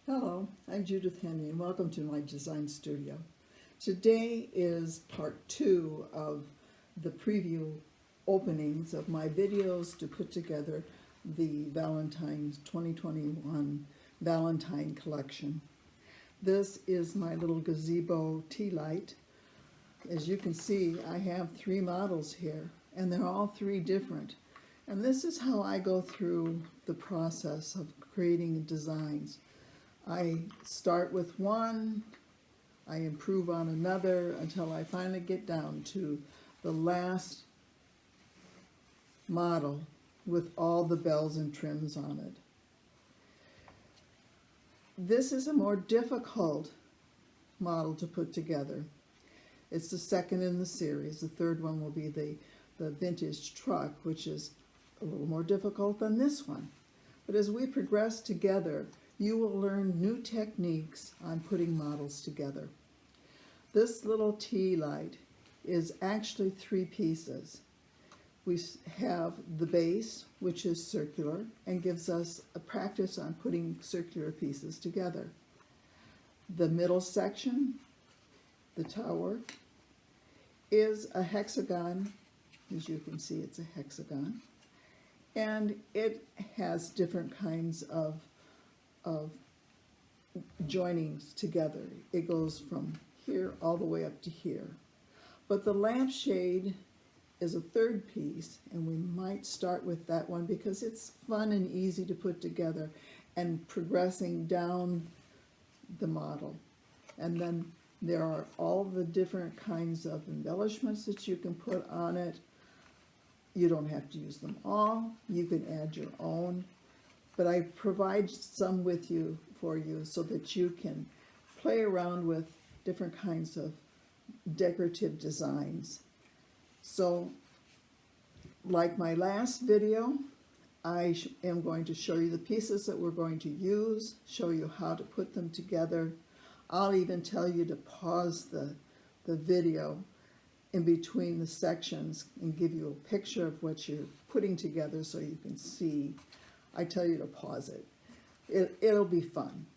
Hello, I'm Judith Henry and welcome to my design studio. Today is part 2 of the preview openings of my videos to put together the Valentine's 2021 Valentine collection. This is my little gazebo tea light. As you can see, I have 3 models here and they're all 3 different. And this is how I go through the process of creating designs. I start with one, I improve on another until I finally get down to the last model with all the bells and trims on it. This is a more difficult model to put together. It's the second in the series. The third one will be the vintage truck, which is a little more difficult than this one. But as we progress together, you will learn new techniques on putting models together. This little tea light is actually 3 pieces. We have the base, which is circular and gives us a practice on putting circular pieces together. The middle section, the tower, is a hexagon. As you can see, it's a hexagon. And it has different kinds of joinings together. It goes from here all the way up to here. But the lampshade is a 3rd piece, and we might start with that one because it's fun and easy to put together and progressing down the model. And then there are all the different kinds of embellishments that you can put on it. You don't have to use them all. You can add your own. But I provide some with you for you so that you can play around with different kinds of decorative designs. So, like my last video, I am going to show you the pieces that we're going to use, show you how to put them together. I'll even tell you to pause the video in between the sections and give you a picture of what you're putting together so you can see. I tell you to pause it. It'll be fun.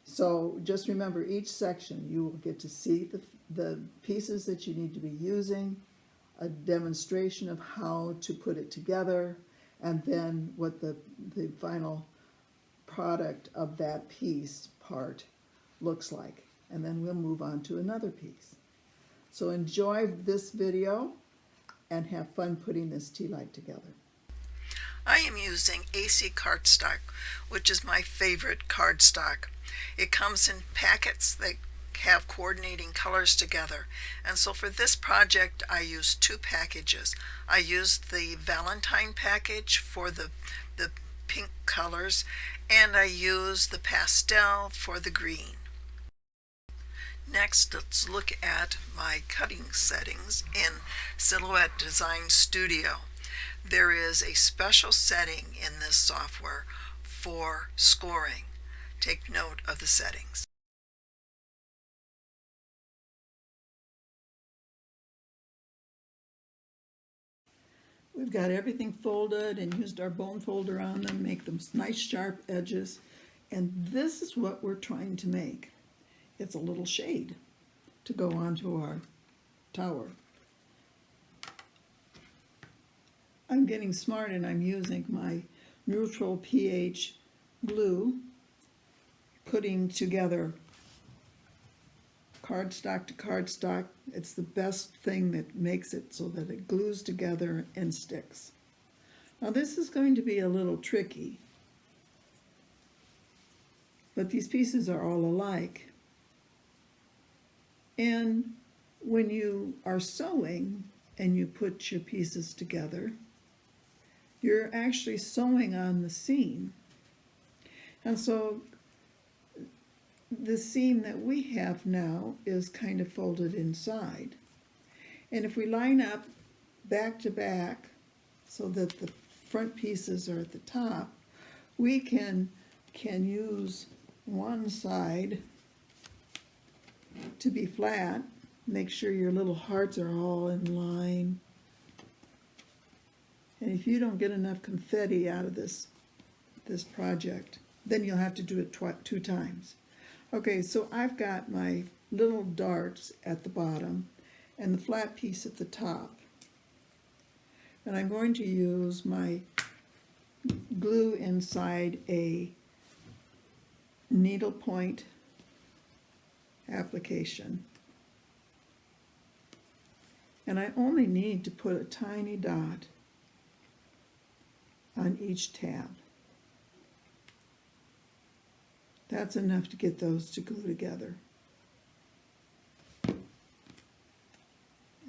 So just remember, each section you will get to see the pieces that you need to be using, a demonstration of how to put it together, and then what the final product of that piece part looks like. And then we'll move on to another piece. So enjoy this video and have fun putting this tea light together. I am using AC cardstock, which is my favorite cardstock. It comes in packets that have coordinating colors together. And so for this project, I used 2 packages. I used the Valentine package for the pink colors, and I used the pastel for the green. Next, let's look at my cutting settings in Silhouette Design Studio. There is a special setting in this software for scoring. Take note of the settings. We've got everything folded and used our bone folder on them, make them nice sharp edges. And this is what we're trying to make. It's a little shade to go onto our tower. I'm getting smart and I'm using my neutral pH glue, putting together cardstock to cardstock. It's the best thing that makes it so that it glues together and sticks. Now this is going to be a little tricky, but these pieces are all alike. And when you are sewing and you put your pieces together, you're actually sewing on the seam. And so the seam that we have now is kind of folded inside. And if we line up back to back so that the front pieces are at the top, we can use one side to be flat. Make sure your little hearts are all in line. And if you don't get enough confetti out of this project, then you'll have to do it 2 times. Okay, so I've got my little darts at the bottom and the flat piece at the top. And I'm going to use my glue inside a needle point application. And I only need to put a tiny dot on each tab. That's enough to get those to glue together.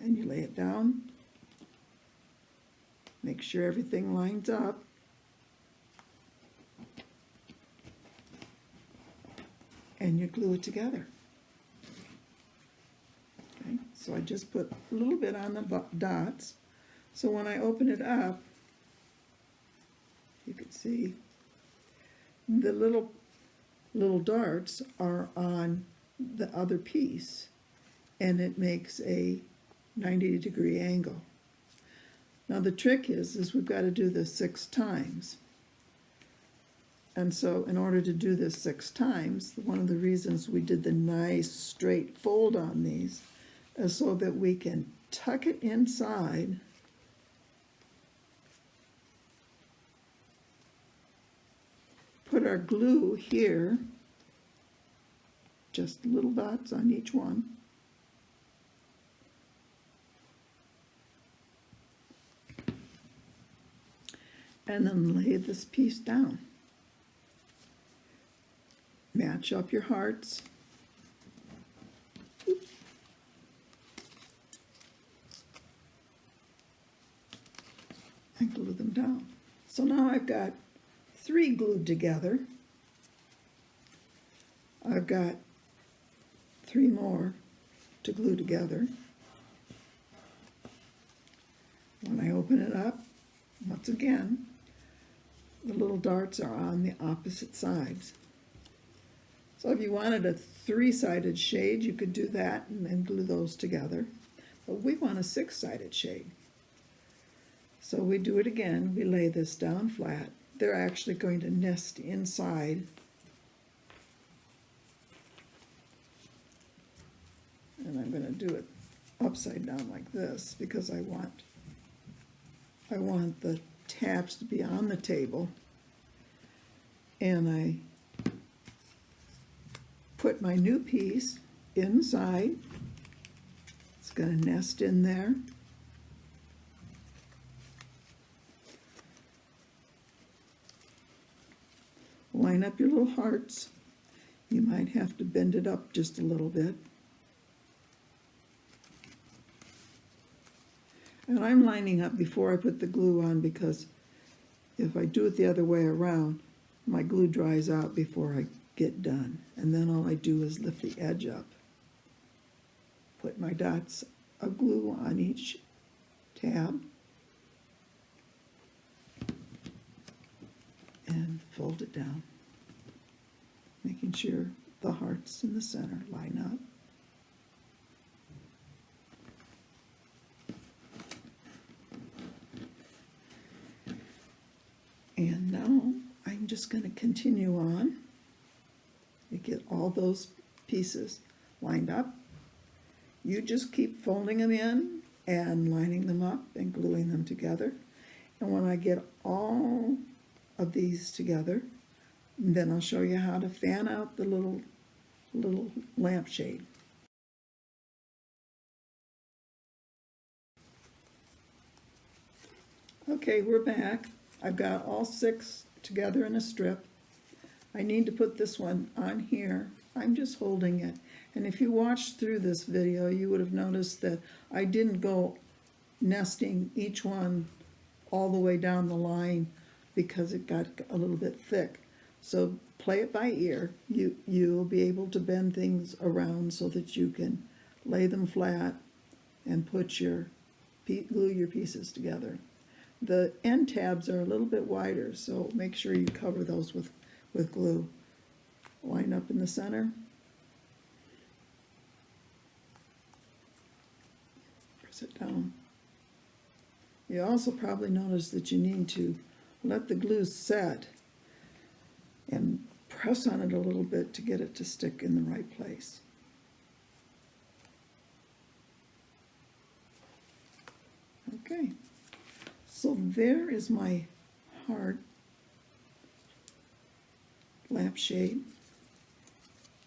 And you lay it down, make sure everything lines up, and you glue it together. Okay, so I just put a little bit on the dots, so when I open it up, you can see the little darts are on the other piece, and it makes a 90-degree angle. Now the trick is we've got to do this 6 times. And so in order to do this 6 times, one of the reasons we did the nice straight fold on these is so that we can tuck it inside put our glue here, just little dots on each one. And then lay this piece down. Match up your hearts. And glue them down. So now I've got 3 glued together. I've got 3 more to glue together. When I open it up, once again, the little darts are on the opposite sides. So if you wanted a 3-sided shade, you could do that and then glue those together. But we want a 6-sided shade. So we do it again. We lay this down flat. They're actually going to nest inside. And I'm going to do it upside down like this because I want the tabs to be on the table. And I put my new piece inside. It's going to nest in there. Line up your little hearts. You might have to bend it up just a little bit. And I'm lining up before I put the glue on because if I do it the other way around, my glue dries out before I get done. And then all I do is lift the edge up. Put my dots of glue on each tab. And fold it down, making sure the hearts in the center line up. And now I'm just going to continue on. You get all those pieces lined up. You just keep folding them in and lining them up and gluing them together. And when I get all of these together, then I'll show you how to fan out the little lampshade. Okay, we're back. I've got all 6 together in a strip. I need to put this one on here. I'm just holding it. And if you watched through this video, you would have noticed that I didn't go nesting each one all the way down the line because it got a little bit thick. So play it by ear. You'll be able to bend things around so that you can lay them flat and put glue your pieces together. The end tabs are a little bit wider, so make sure you cover those with glue. Line up in the center. Press it down. You also probably notice that you need to let the glue set and press on it a little bit to get it to stick in the right place. Okay, so there is my heart lampshade.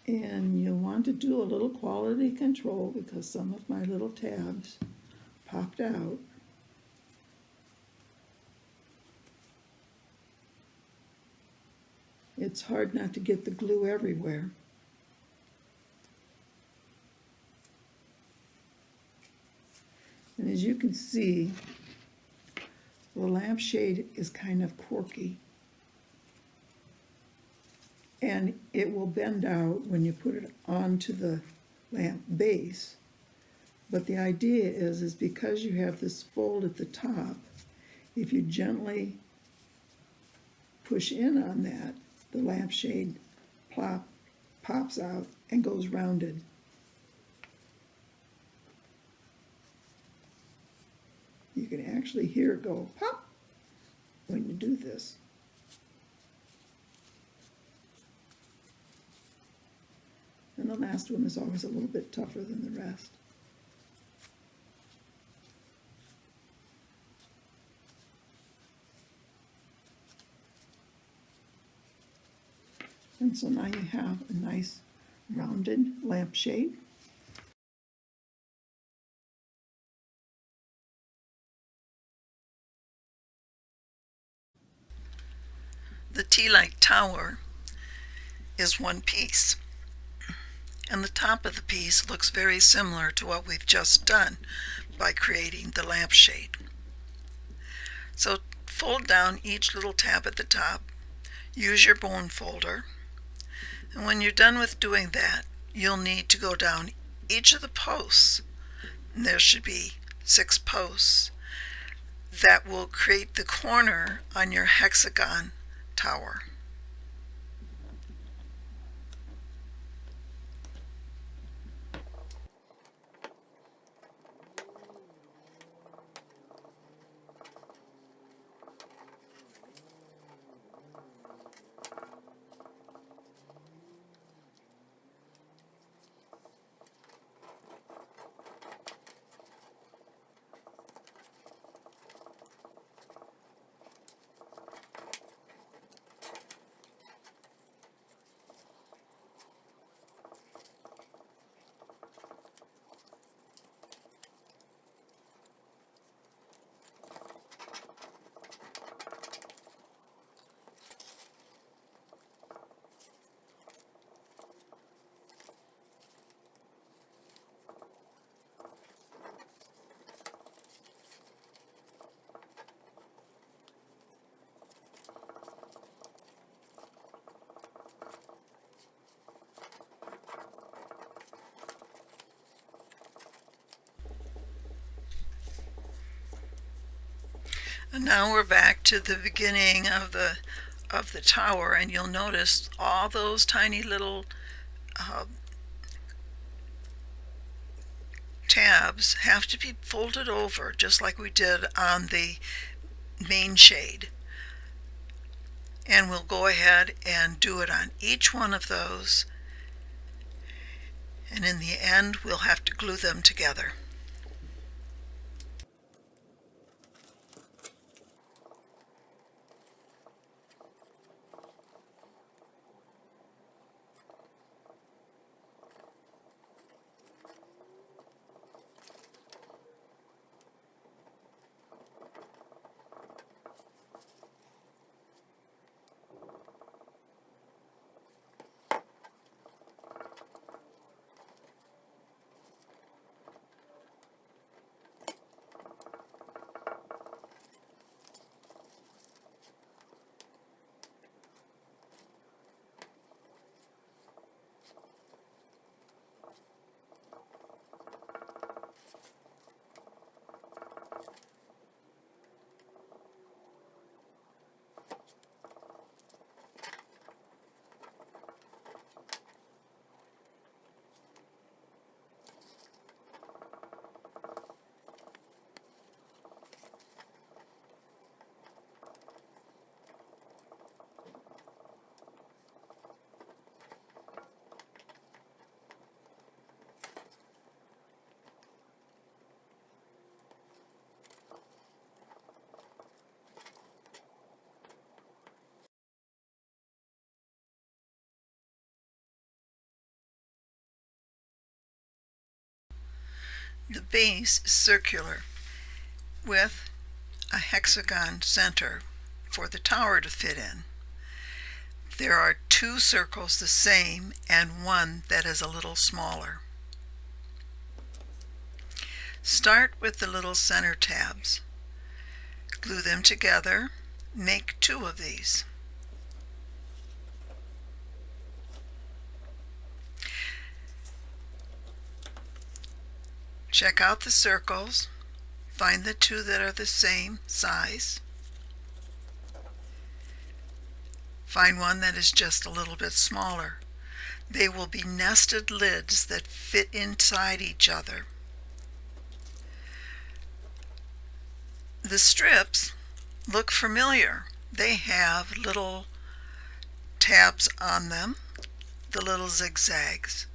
And you'll want to do a little quality control because some of my little tabs popped out. It's hard not to get the glue everywhere. And as you can see, the lampshade is kind of quirky. And it will bend out when you put it onto the lamp base. But the idea is because you have this fold at the top, if you gently push in on that, the lampshade pops out and goes rounded. You can actually hear it go pop when you do this. And the last one is always a little bit tougher than the rest. And so now you have a nice rounded lampshade. The tea-light tower is one piece, and the top of the piece looks very similar to what we've just done by creating the lampshade. So fold down each little tab at the top, use your bone folder, and when you're done with doing that, you'll need to go down each of the posts, and there should be 6 posts that will create the corner on your hexagon tower. And now we're back to the beginning of the tower, and you'll notice all those tiny little tabs have to be folded over just like we did on the main shade. And we'll go ahead and do it on each one of those, and in the end we'll have to glue them together. The base is circular with a hexagon center for the tower to fit in. There are two circles the same and one that is a little smaller. Start with the little center tabs. Glue them together. Make two of these. Check out the circles. Find the two that are the same size. Find one that is just a little bit smaller. They will be nested lids that fit inside each other. The strips look familiar. They have little tabs on them, the little zigzags.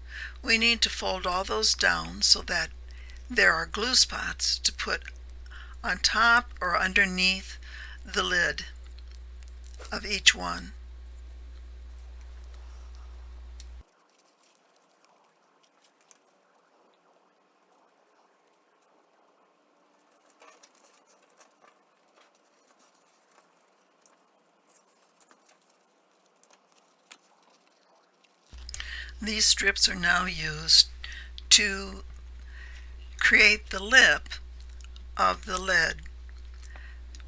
We need to fold all those down so that there are glue spots to put on top or underneath the lid of each one. These strips are now used to create the lip of the lid.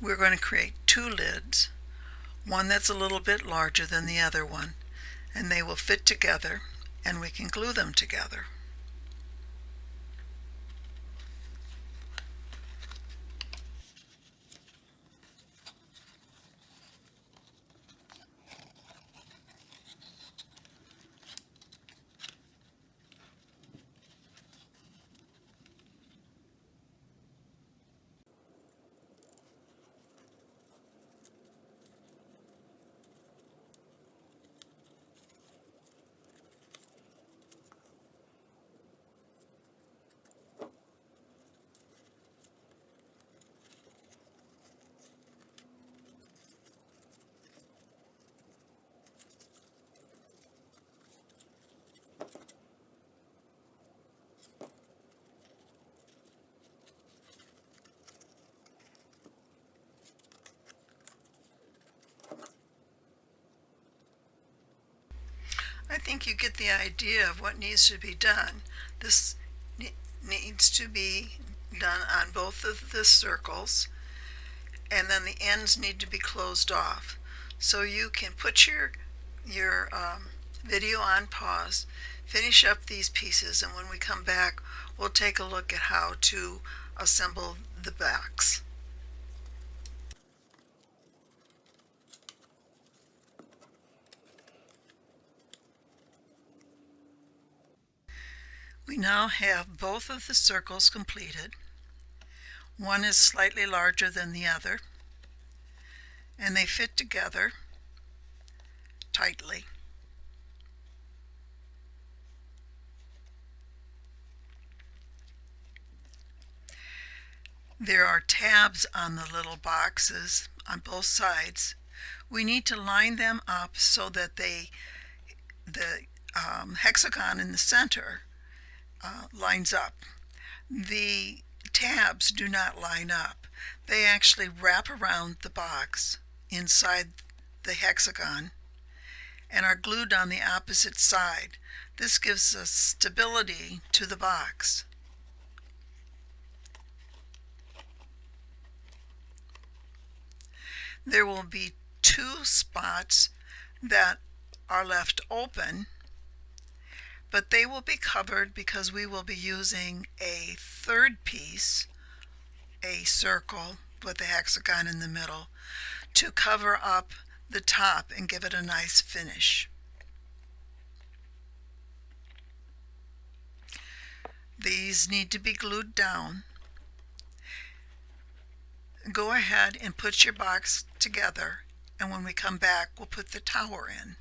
We're going to create two lids, one that's a little bit larger than the other one, and they will fit together and we can glue them together. I think you get the idea of what needs to be done. This needs to be done on both of the circles, and then the ends need to be closed off. So you can put your video on pause, finish up these pieces, and when we come back, we'll take a look at how to assemble the backs. We now have both of the circles completed. One is slightly larger than the other, and they fit together tightly. There are tabs on the little boxes on both sides. We need to line them up so that the hexagon in the center lines up. The tabs do not line up. They actually wrap around the box inside the hexagon and are glued on the opposite side. This gives us stability to the box. There will be two spots that are left open, but they will be covered because we will be using a third piece, a circle with a hexagon in the middle, to cover up the top and give it a nice finish. These need to be glued down. Go ahead and put your box together, and when we come back, we'll put the tower in.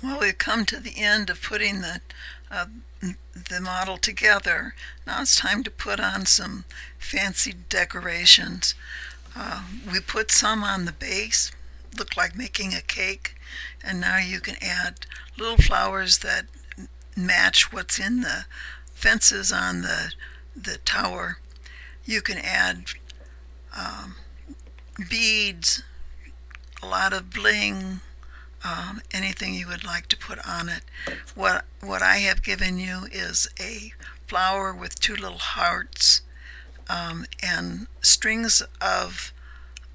Well, we've come to the end of putting the model together. Now it's time to put on some fancy decorations. We put some on the base, look like making a cake, and now you can add little flowers that match what's in the fences on the tower. You can add beads, a lot of bling, anything you would like to put on it. What I have given you is a flower with two little hearts, and strings of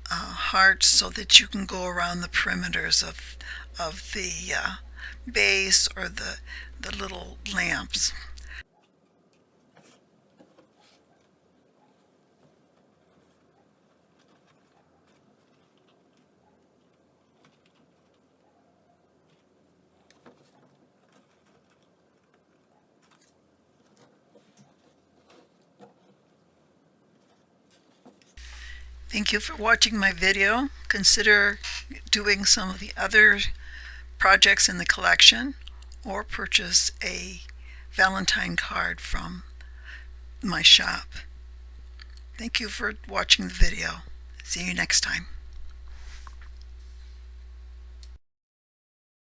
hearts so that you can go around the perimeters of the base or the little lamps. Thank you for watching my video. Consider doing some of the other projects in the collection or purchase a Valentine card from my shop. Thank you for watching the video. See you next time.